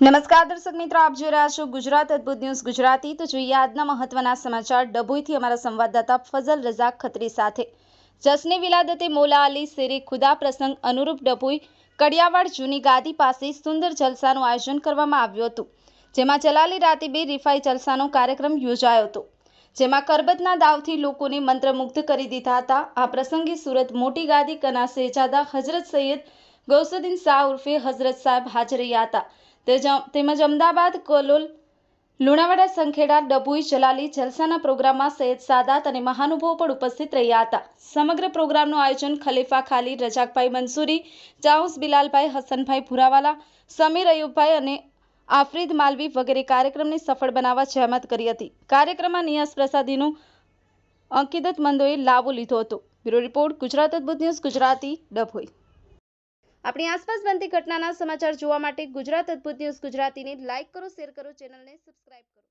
નમસ્કાર દર્શક મિત્રો, આપ જોઈ રહ્યા છો ગુજરાત અદ્ભુત ન્યૂઝ ગુજરાતી। તો જોઈએ આજના મહત્વના સમાચાર ડભોઈથી અમારા સંવાદદાતા ફઝલ રઝા ખત્રી સાથે। જશ્ને વિલાદતે મૌલા અલી શેરે ખુદા પ્રસંગ અનુરૂપ ડભોઈ કડિયાવાડ જૂની ગાદી પાસે સુંદર જલસાનું આયોજન કરવામાં આવ્યું હતું, જેમાં જલાલી રાતીબે રિફાઈ જલસાનો કાર્યક્રમ યોજાયો હતો, જેમાં કરબતના દાવથી લોકોને મંત્રમુગ્ધ કરી દીધા હતા। આ પ્રસંગે સુરત મોટી ગાદી કના શહેજાદા હજરત સૈયદ ગૌસુદ્દીન શાહ ઉર્ફે હજરત સાહેબ હાજર રહ્યા હતા, તેમજ અમદાવાદ, કલોલ, લુણાવાડા, સંખેડા, ડભોઈ જલાલી જલસાના પ્રોગ્રામમાં સૈયદ સાદાત અને મહાનુભાવો પણ ઉપસ્થિત રહ્યા હતા। સમગ્ર પ્રોગ્રામનું આયોજન ખલીફા ખાલી, રજાકભાઈ મંસૂરી, ચાઉસ બિલાલભાઈ, હસનભાઈ ભુરાવાલા, સમીર અયુબભાઈ અને આફરીદ માલવી વગેરે કાર્યક્રમને સફળ બનાવવા જહેમત કરી હતી। કાર્યક્રમમાં નિયાઝ પ્રસાદીનો અકીદતમંદોએ લાવો લીધો હતો। બ્યુરો રિપોર્ટ, ગુજરાત અદ્ભુત ન્યૂઝ ગુજરાતી, ડભોઈ। अपनी आसपास बनती घटना समाचार જોવા માટે ગુજરાત અદ્ભુત ન્યૂઝ ગુજરાતીને લાઇક કરો, શેર કરો, ચેનલને સબસ્ક્રાઇબ કરો।